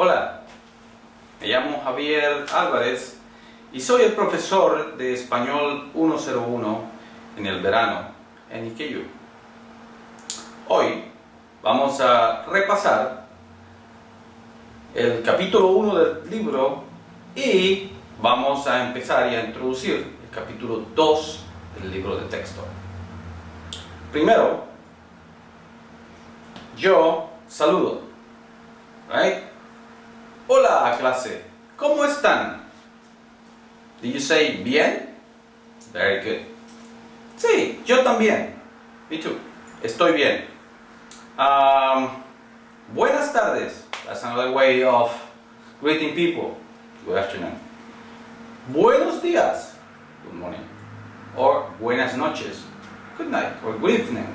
Hola, me llamo Javier Álvarez y soy el profesor de Español 101 en el verano en Ikeyu. Hoy vamos a repasar el capítulo 1 del libro y vamos a empezar y a introducir el capítulo 2 del libro de texto. Primero, yo saludo. Right? Hola, clase. ¿Cómo están? Do you say bien? Very good. Sí, yo también. Me too. Estoy bien. Buenas tardes. That's another way of greeting people. Good afternoon. Buenos días. Good morning. Or buenas noches. Good night or good evening.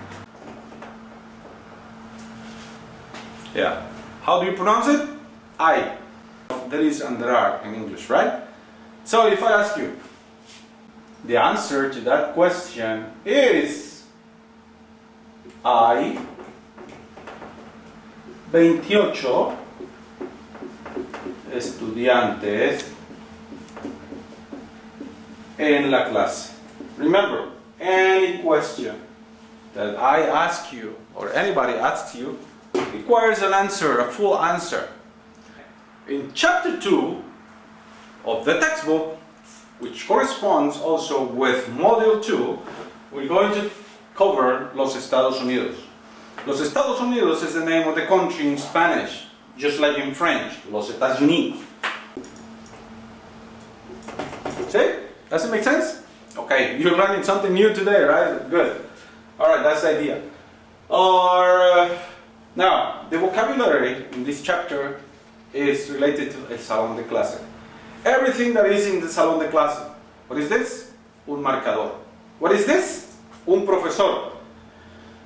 Yeah. How do you pronounce it? I. There is and there are in English, right? So if I ask you, the answer to that question is hay 28 estudiantes en la clase. Remember, any question that I ask you or anybody asks you requires an answer, a full answer. In chapter 2 of the textbook, which corresponds also with Modulo 2, we're going to cover Los Estados Unidos. Los Estados Unidos is the name of the country in Spanish, just like in French, Los Estados Unis. See? Does it make sense? Okay, you're learning something new today, right? Good. Alright, that's the idea. Now, the vocabulary in this chapter is related to el salón de clase. Everything that is in the salón de clase. What is this? Un marcador. What is this? Un profesor.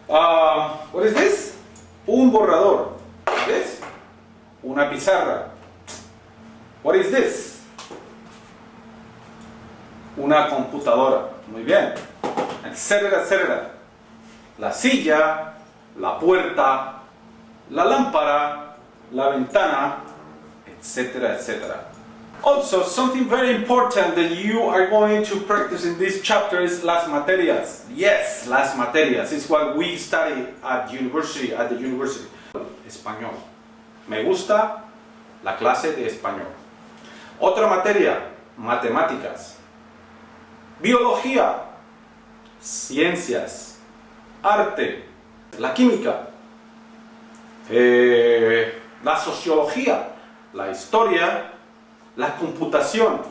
What is this? Un borrador. This? Una pizarra. What is this? Una computadora. Muy bien. Etcétera, etcétera. La silla, la puerta, la lámpara, la ventana, etc., etc. Also, something very important that you are going to practice in this chapter is las materias. Yes, las materias is what we study at the university. Español. Me gusta la clase de español. Otra materia, matemáticas. Biología, ciencias, arte, la química, la sociología, la historia, la computación,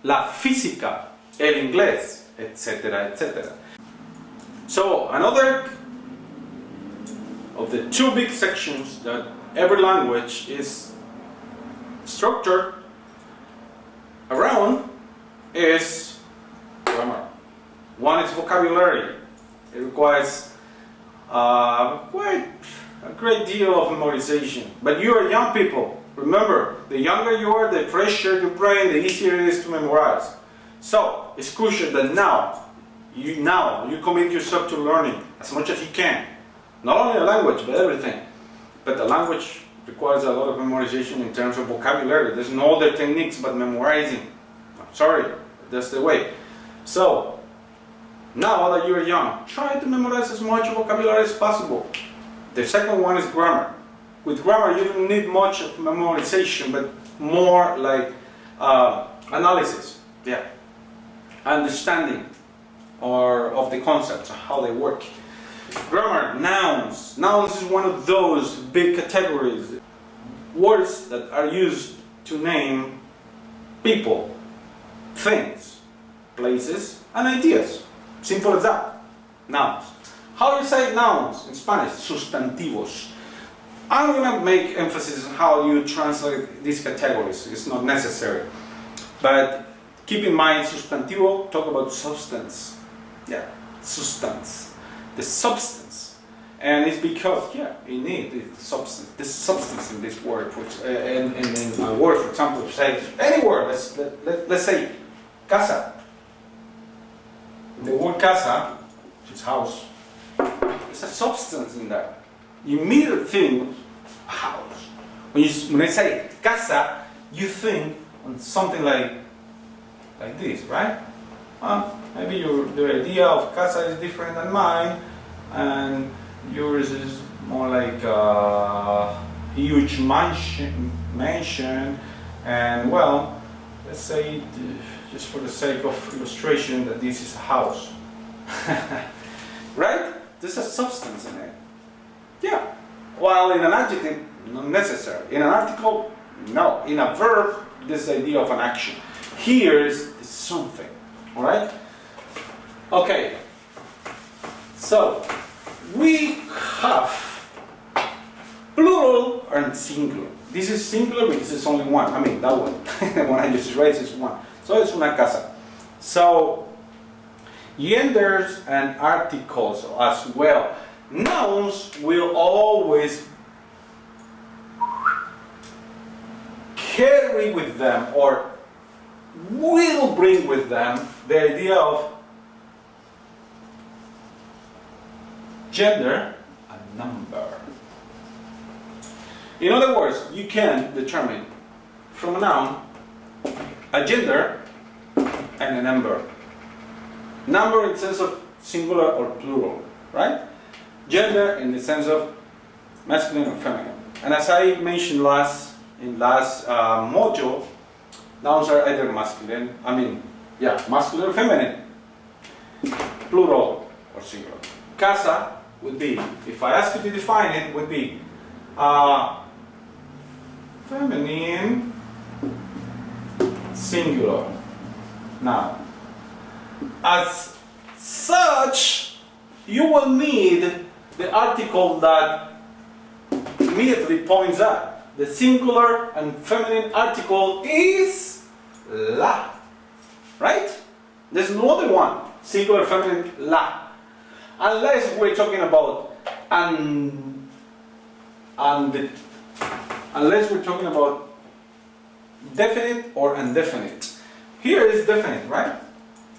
la física, el inglés, etc., etc. So, another of the two big sections that every language is structured around is grammar. One is vocabulary. It requires quite a great deal of memorization. But you are young people. Remember, the younger you are, the fresher your brain, the easier it is to memorize. So, it's crucial that now you commit yourself to learning as much as you can. Not only a language, but everything. But the language requires a lot of memorization in terms of vocabulary. There's no other techniques but memorizing. I'm sorry, that's the way. So, now that you're young, try to memorize as much vocabulary as possible. The second one is grammar. With grammar, you don't need much of memorization, but more like analysis, understanding of the concepts, how they work. Grammar, nouns. Nouns is one of those big categories. Words that are used to name people, things, places, and ideas. Simple as that. Nouns. How do you say nouns in Spanish? Sustantivos. I'm going to make emphasis on how you translate these categories. It's not necessary. But keep in mind, sustantivo, talk about substance. Yeah, substance. The substance. And it's because, you need the substance. This substance in this word. In a word, for example, say any word. Let's say casa. The word casa, which is house, there's a substance in that. You immediately think house. When I say casa, you think on something like this, right? Maybe the idea of casa is different than mine, and yours is more like a huge mansion, and well, let's say, just for the sake of illustration, that this is a house. Right? There's a substance in it. Yeah. While in an adjective, not necessary. In an article, no. In a verb, this idea of an action. Here is something. Alright? Okay. So, we have plural and singular. This is singular because it's only one. I mean, that one. The one I just raised is one. So it's una casa. So, genders and articles as well. Nouns will always carry with them, or will bring with them, the idea of gender and number. In other words, you can determine from a noun a gender and a number. Number in the sense of singular or plural, right? Gender in the sense of masculine or feminine. And as I mentioned in last module, nouns are either masculine or feminine, plural or singular. Casa would be, if I ask you to define it, would be feminine singular noun. As such, you will need the article that immediately points out. The singular and feminine article is la. Right? There's no other one. Singular, feminine, la. Unless we're talking about unless we're talking about definite or indefinite. Here is definite, right?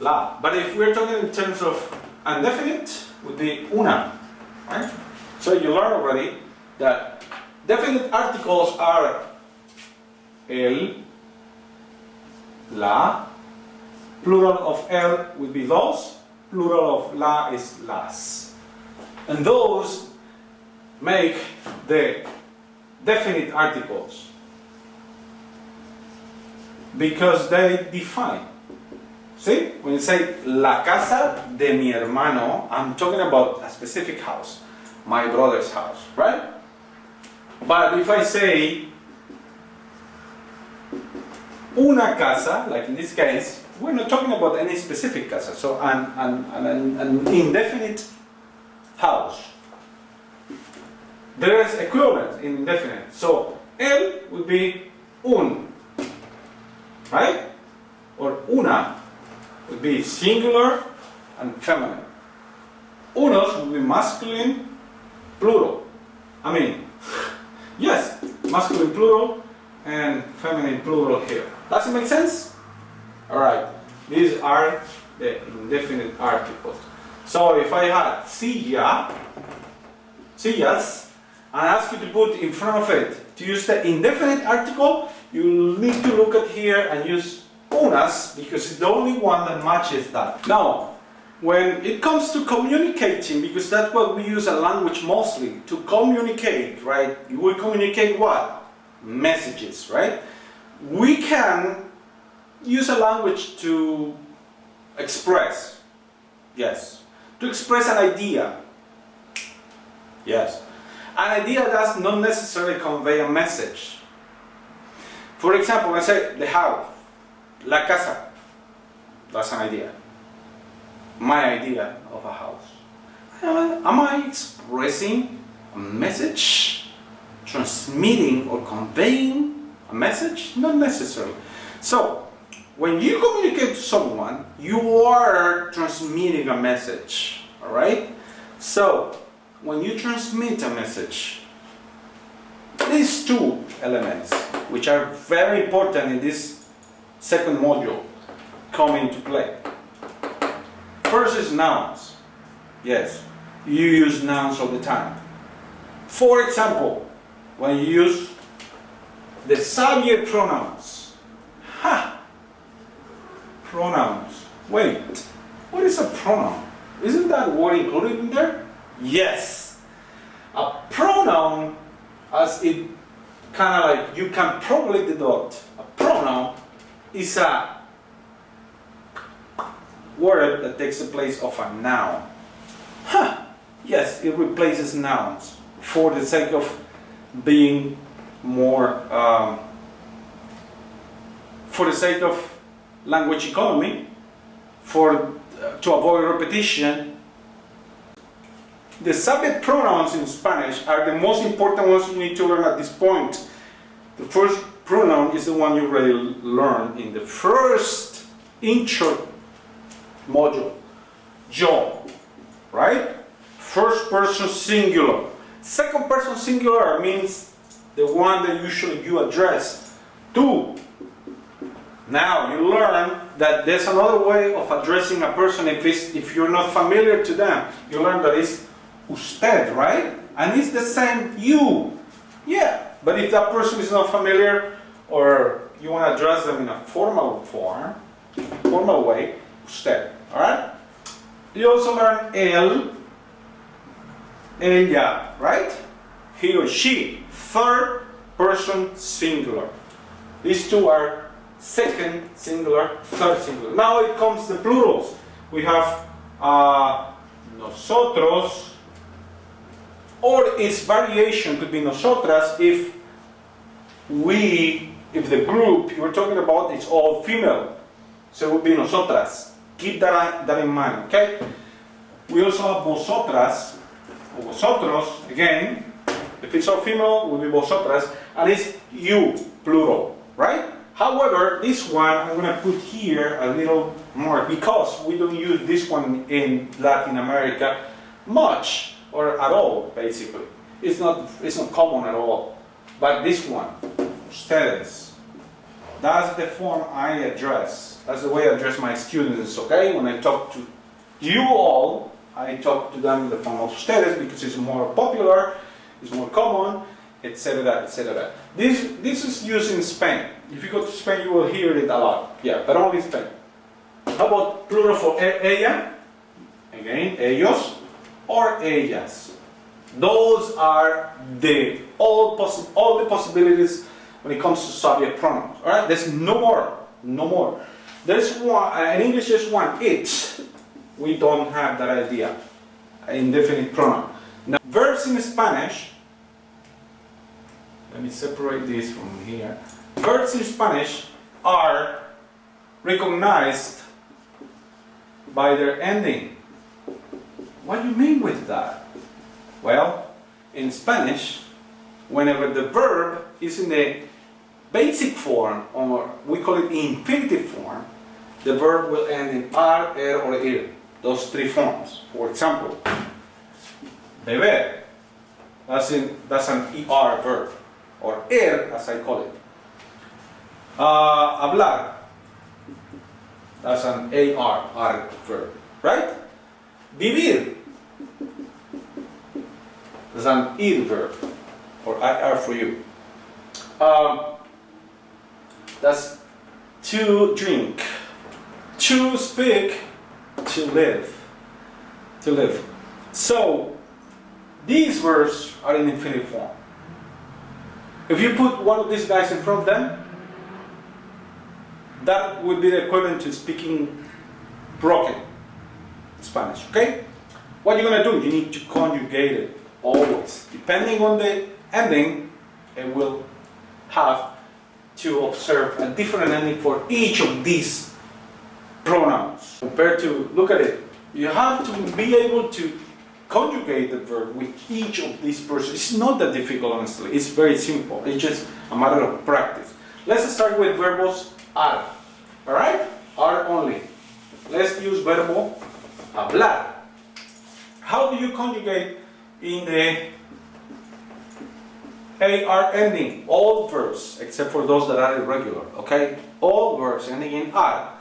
La. But if we're talking in terms of indefinite, would be una, right? So you learn already that definite articles are el, la, plural of el would be los, plural of la is las. And those make the definite articles because they define. See, when you say la casa de mi hermano, I'm talking about a specific house, my brother's house, right? But if I say una casa, like in this case, we're not talking about any specific casa, so an indefinite house. There is equivalent in indefinite. So el would be un, right? Or una would be singular and feminine. Unos would be masculine, plural. Yes, masculine plural and feminine plural here. Does it make sense? Alright, these are the indefinite articles. So if I had sillas, and ask you to put in front of it, to use the indefinite article, you need to look at here and use unas, because it's the only one that matches that. Now, when it comes to communicating, because that's what we use a language mostly, to communicate, right? You will communicate what? Messages, right? We can use a language to express, yes. To express an idea, yes. An idea does not necessarily convey a message. For example, when I say the house, la casa, that's an idea. My idea of a house. Am I expressing a message? Transmitting or conveying a message? Not necessarily. So, when you communicate to someone, you are transmitting a message. Alright? So, when you transmit a message, these two elements, which are very important in this second module, come into play. First is nouns. Yes, you use nouns all the time. For example, when you use The subject pronouns. Ha! Pronouns. Wait, what is a pronoun? Isn't that word included in there? Yes. A pronoun, as it kind of like you can probably deduct, a pronoun is a word that takes the place of a noun. Huh. Yes, it replaces nouns for the sake of being more, for the sake of language economy, to avoid repetition. The subject pronouns in Spanish are the most important ones you need to learn at this point. The first pronoun is the one you already learned in the first intro module. Yo, right? First person singular. Second person singular means the one that usually you address. Tú. Now you learn that there's another way of addressing a person if you're not familiar to them. You learn that it's usted, right? And it's the same you. Yeah. But if that person is not familiar or you want to address them in a formal way, usted. Alright? You also learn él, ella, right? He or she. Third person singular. These two are second singular, third singular. Now it comes the plurals. We have nosotros, or its variation could be nosotras if the group you were talking about is all female. So it would be nosotras. Keep that in mind, okay? We also have vosotras, or vosotros, again. If it's all female, it will be vosotras, and it's you, plural, right? However, this one I'm going to put here a little more because we don't use this one in Latin America much or at all, basically. It's not common at all. But this one, ustedes, that's the form I address. That's the way I address my students, okay? When I talk to you all, I talk to them in the form of ustedes because it's more popular, it's more common, etc., etc. This is used in Spain. If you go to Spain, you will hear it a lot. Yeah, but only Spain. How about plural for ella? Again, ellos or ellas. Those are all the possibilities when it comes to subject pronouns. All right, there's no more. There's one in English. There's one it. We don't have that idea. Indefinite pronoun. Now, verbs in Spanish. Let me separate this from here. Verbs in Spanish are recognized by their ending. What do you mean with that? Well, in Spanish, whenever the verb is in the basic form, or we call it infinitive form, the verb will end in ar, er, or ir. Those three forms. For example, beber. That's an er verb, or er, as I call it. Hablar. That's an ar verb, right? Vivir. That's an ir verb, or ir for you. That's to drink, to speak, to live. To live. So these verbs are in infinitive form. If you put one of these guys in front of them, that would be the equivalent to speaking broken Spanish, okay? What you're going to do, you need to conjugate it always. Depending on the ending, it will have to observe a different ending for each of these pronouns. Compared to, look at it, you have to be able to conjugate the verb with each of these persons. It's not that difficult, honestly. It's very simple. It's just a matter of practice. Let's start with verbos ar. Alright? Ar only. Let's use verbo hablar. How do you conjugate in the AR ending? All verbs, except for those that are irregular, okay? All verbs ending in ar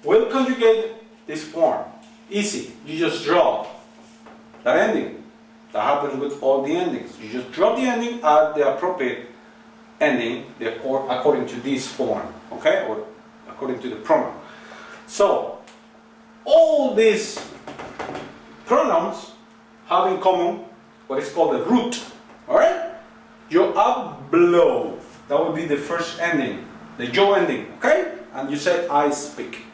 will conjugate this form. Easy. You just draw that ending. That happens with all the endings. You just drop the ending at the appropriate ending according to this form, okay, or according to the pronoun. So all these pronouns have in common what is called the root. All right, yo hablo, that would be the first ending, the yo ending, okay, and you say I speak.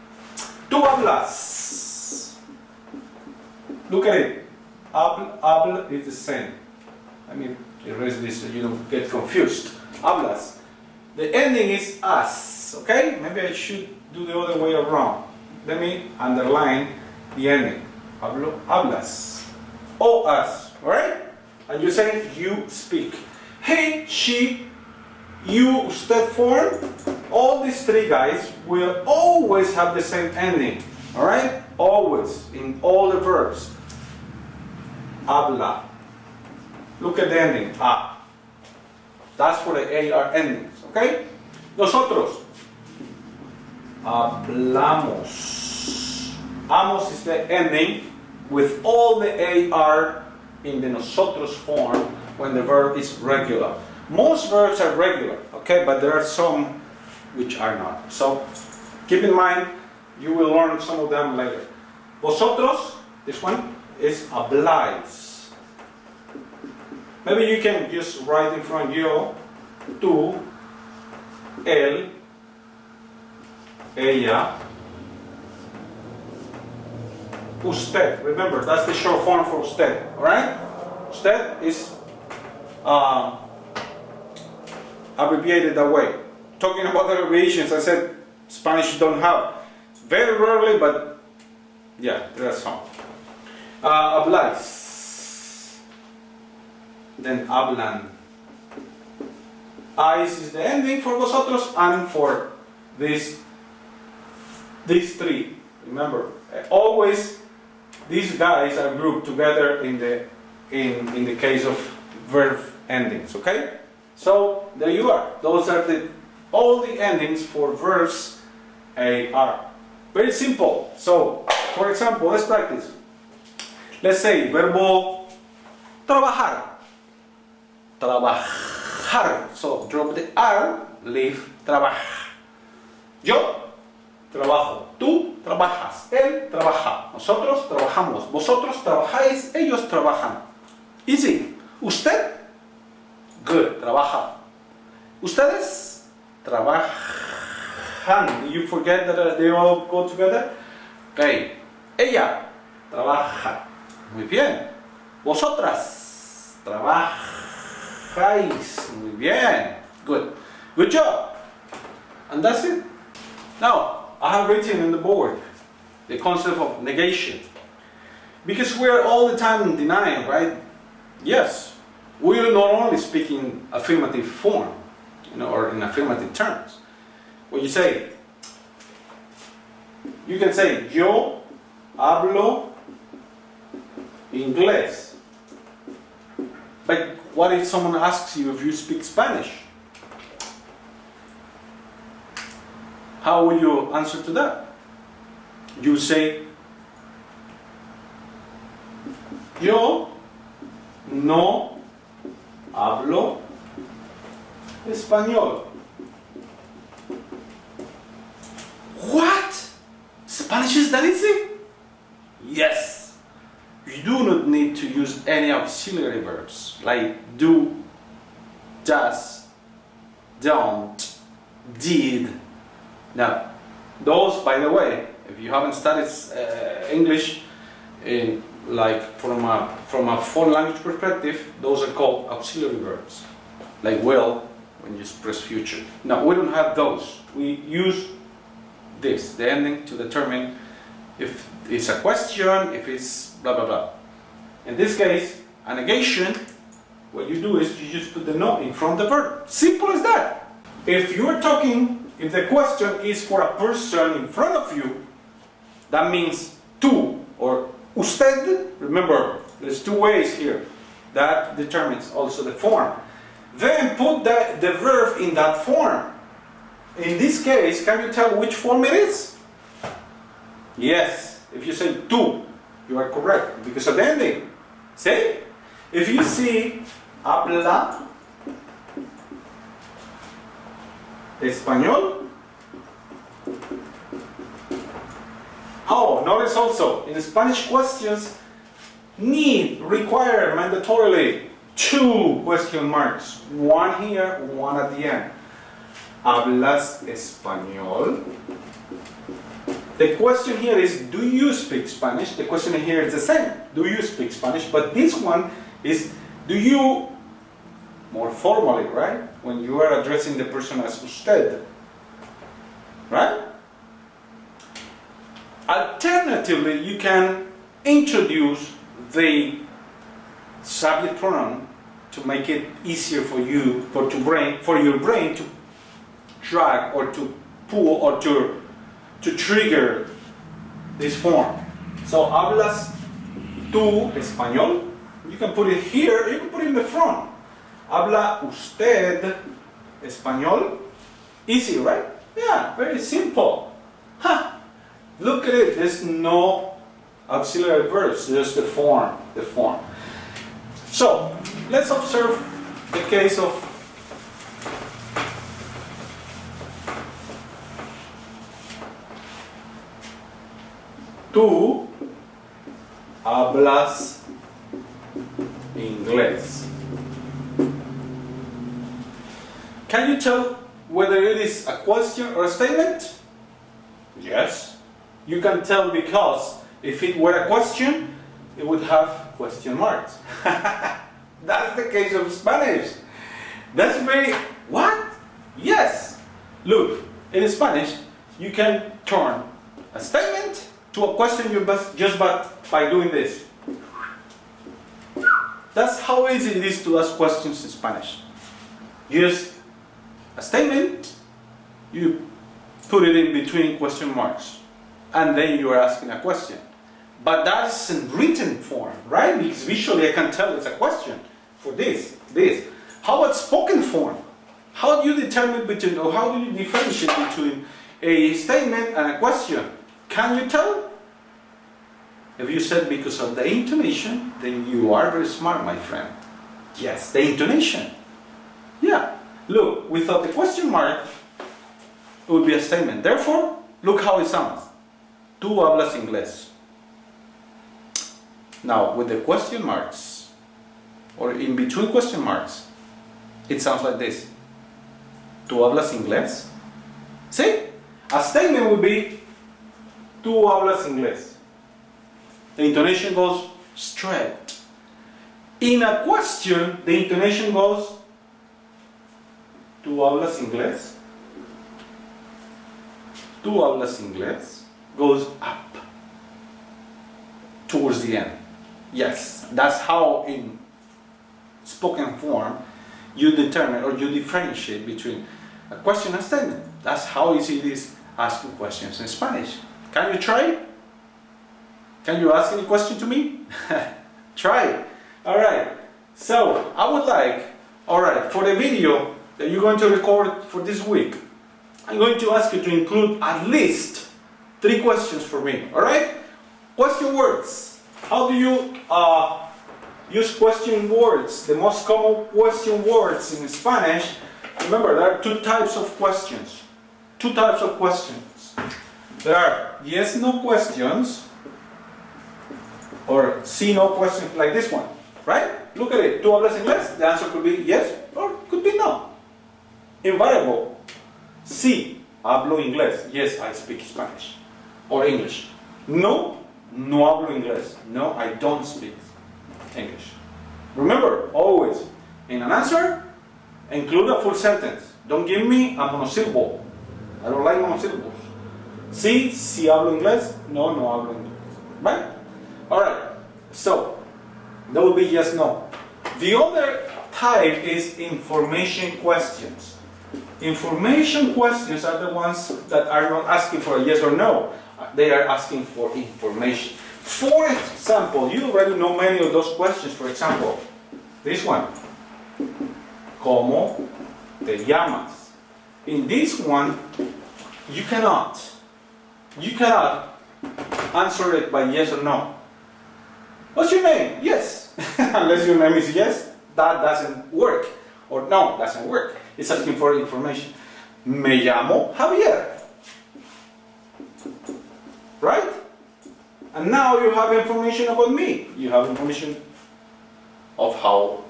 Tú hablas. Look at it. Habla is the same. Let me erase this so you don't get confused. Hablas. The ending is as. Okay? Maybe I should do the other way around. Let me underline the ending. Hablo, hablas. O as. Alright? And you say you speak. He, she, you, usted form. All these three guys will always have the same ending. Alright? Always. In all the verbs. Habla. Look at the ending. A. That's for the AR endings. Okay? Nosotros. Hablamos. Amos is the ending with all the AR in the nosotros form when the verb is regular. Most verbs are regular, okay, but there are some which are not. So keep in mind, you will learn some of them later. Vosotros, this one, is habláis. Maybe you can just write in front yo, tú, él, ella, usted. Remember, that's the short form for usted, alright? Usted is abbreviated that way. Talking about the abbreviations, I said Spanish don't have. Very rarely, but yeah, there are some. Habláis. Then hablan. Ais is the ending for vosotros and for these three. Remember, always these guys are grouped together in the case of verb endings. Okay, so there you are. Those are all the endings for verbs are very simple. So, for example, let's practice. Let's say verbo trabajar. Trabajar. So drop the R, leave trabajar. Yo trabajo. Tú trabajas. Él trabaja. Nosotros trabajamos. Vosotros trabajáis. Ellos trabajan. Easy. Usted. Good. Trabaja. Ustedes trabajan. You forget that they all go together? Okay. Ella trabaja. Muy bien. Vosotras trabajáis. Muy bien. Good. Good job. And that's it. Now, I have written in the board the concept of negation. Because we're all the time in denial, right? Yes. We are not only speaking affirmative form, or in affirmative terms. When you say, you can say, yo hablo inglés. But what if someone asks you if you speak Spanish? How will you answer to that? You say, yo no hablo español. What? Spanish is that easy? Yes. You do not need to use any auxiliary verbs like do, does, don't, did. Now, those, by the way, if you haven't studied English from a foreign language perspective, those are called auxiliary verbs, like will when you express future. Now, we don't have those. We use this, the ending, to determine if it's a question, if it's blah blah blah. In this case, a negation, what you do is you just put the no in front of the verb. Simple as that. If you're talking, if the question is for a person in front of you, that means tú or usted. Remember, there's two ways here. That determines also the form. Then put the verb in that form. In this case, can you tell which form it is? Yes. If you say tú, you are correct because of the ending. See? If you see habla, Español. Oh, notice also, in Spanish questions require mandatorily 2 question marks. One here, one at the end. ¿Hablas español? The question here is, do you speak Spanish? The question here is the same. Do you speak Spanish? But this one is, do you, more formally, right? When you are addressing the person as usted. Right? Alternatively, you can introduce the subject pronoun to make it easier for you, for your brain to drag or to pull or to trigger this form. So, hablas tú español? You can put it here, you can put it in the front. Habla usted español? Easy, right? Yeah, very simple. Huh. Look at it, there's no auxiliary verbs, just the form. So, let's observe the case of tú hablas inglés. Can you tell whether it is a question or a statement? Yes. You can tell because if it were a question, it would have question marks. That's the case of Spanish. That's very, what? Yes. Look, in Spanish, you can turn a statement to a question just by doing this. That's how easy it is to ask questions in Spanish. Just a statement, you put it in between question marks, and then you are asking a question. But that's in written form, right? Because visually I can tell it's a question for this. How about spoken form? How do you determine between, or how do you differentiate between a statement and a question? Can you tell? If you said because of the intonation, then you are very smart, my friend. Yes, the intonation. Yeah. Look, without the question mark, it would be a statement. Therefore, look how it sounds. Tú hablas inglés. Now, with the question marks, or in between question marks, it sounds like this. ¿Tú hablas inglés? See? A statement would be, tú hablas inglés. The intonation goes straight. In a question, the intonation goes, ¿tú hablas inglés? ¿Tú hablas inglés? Goes up towards the end. Yes, that's how in spoken form you determine or you differentiate between a question and statement. That's how easy it is asking questions in Spanish. Can you try? Can you ask any question to me? Try it. Alright, so I would like, for the video that you're going to record for this week, I'm going to ask you to include at least 3 questions for me. Alright? Question words. How do you use question words? The most common question words in Spanish. Remember, there are 2 types of questions. 2 types of questions. There are yes/no questions, or sí/no questions, like this one. Right? Look at it. ¿Tú hablas inglés? The answer could be yes or could be no. Invariable. Sí, hablo inglés. Yes, I speak Spanish or English. No, no hablo inglés. No, I don't speak English. Remember, always, in an answer, include a full sentence. Don't give me a monosyllable. I don't like monosyllables. Sí, sí hablo inglés. No, no hablo inglés. Right? Alright, so, that would be yes, no. The other type is information questions. Information questions are the ones that are not asking for a yes or no. They are asking for information. For example, you already know many of those questions. For example, this one. ¿Cómo te llamas? In this one, you cannot answer it by yes or no. What's your name? Yes. Unless your name is yes, that doesn't work. Or no, doesn't work. It's asking for information. Me llamo Javier. Right? And now you have information about me. You have information of how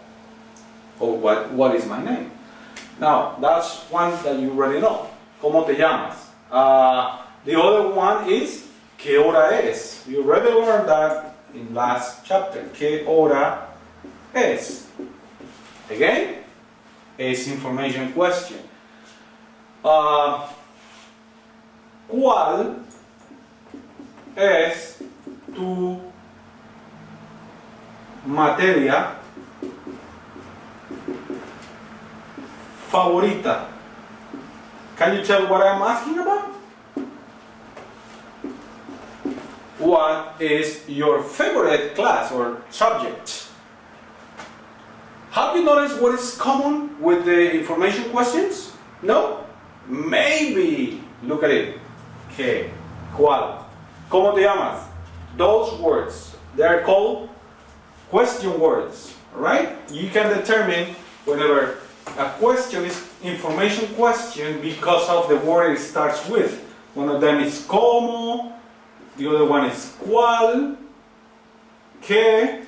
or what is my name. Now, that's one that you already know. ¿Cómo te llamas? The other one is ¿qué hora es? You already learned that in last chapter. ¿Qué hora es? Again, es information question. ¿Cuál es tu materia favorita? Can you tell what I'm asking about? What is your favorite class or subject? Have you noticed what is common with the information questions? No? Maybe. Look at it. ¿Qué? ¿Cuál? ¿Cómo te llamas? Those words, they are called question words. Alright? You can determine whenever a question is information question because of the word it starts with. One of them is ¿cómo? The other one is ¿cuál? ¿Qué?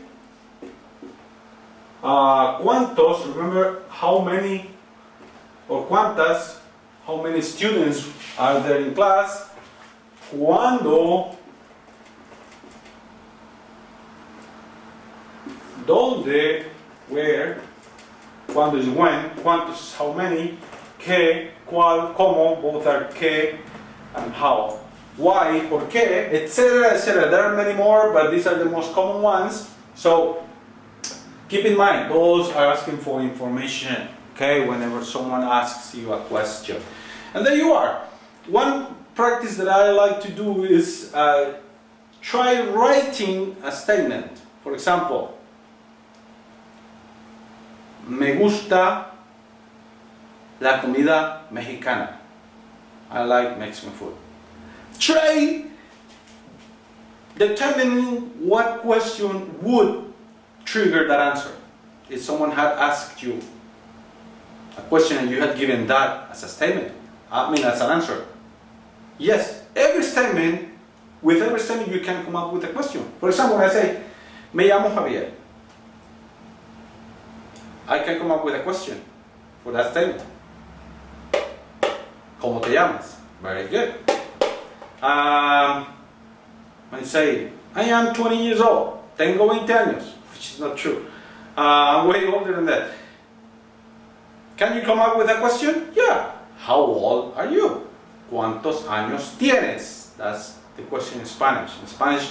¿Cuántos? Remember how many or cuántas? How many students are there in class? ¿Cuándo? ¿Dónde? Where? ¿Cuándo is when? ¿Cuántos is how many? ¿Qué? ¿Cuál? ¿Cómo? Both are ¿qué? And how. Why? ¿Por qué? Etc. etc. There are many more, but these are the most common ones. So keep in mind, those are asking for information. Okay, whenever someone asks you a question. And there you are. One practice that I like to do is try writing a statement. For example, me gusta la comida mexicana. I like Mexican food. Try determining what question would trigger that answer. If someone had asked you a question and you had given that as a statement, as an answer. Yes, with every statement you can come up with a question. For example, when I say, me llamo Javier, I can come up with a question for that statement. ¿Cómo te llamas? Very good. When I say, I am 20 years old, tengo 20 años, which is not true. I'm way older than that. Can you come up with a question? Yeah. How old are you? ¿Cuántos años tienes? That's the question in Spanish. In Spanish,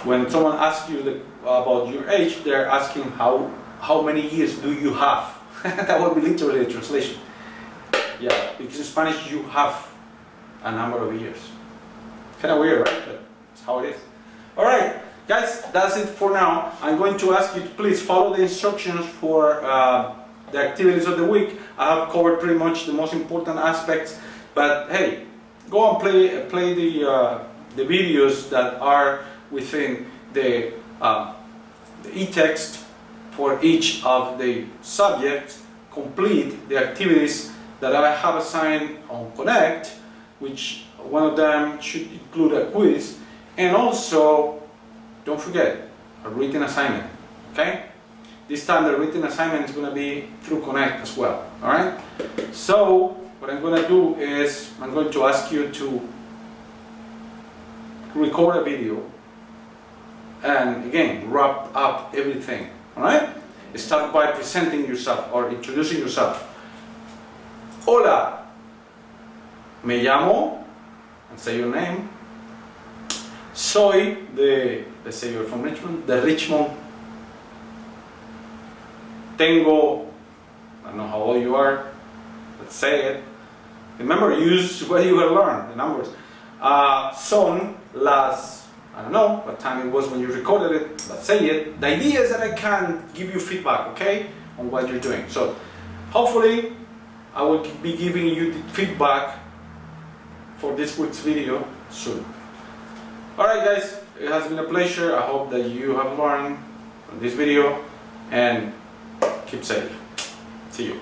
when someone asks you about your age, they're asking how many years do you have? That would be literally a translation. Yeah, because in Spanish you have a number of years. Kind of weird, right? But it's how it is. All right, guys, that's it for now. I'm going to ask you to please follow the instructions for the activities of the week. I have covered pretty much the most important aspects, but hey, go and play the videos that are within the e-text for each of the subjects. Complete the activities that I have assigned on Connect, which one of them should include a quiz, and also don't forget a written assignment. Okay? This time the written assignment is going to be through Connect as well. Alright? So what I'm going to do is I'm going to ask you to record a video and again wrap up everything. Alright? Start by presenting yourself or introducing yourself. Hola, me llamo, and say your name. Soy let's say you're from Richmond, de Richmond. Tengo, I don't know how old you are, let's say it. Remember, use what you have learned, the numbers. Son las, I don't know what time it was when you recorded it, let's say it. The idea is that I can give you feedback, okay, on what you're doing. So, hopefully, I will be giving you the feedback for this week's video soon. Alright guys, it has been a pleasure. I hope that you have learned from this video and keep safe. See you.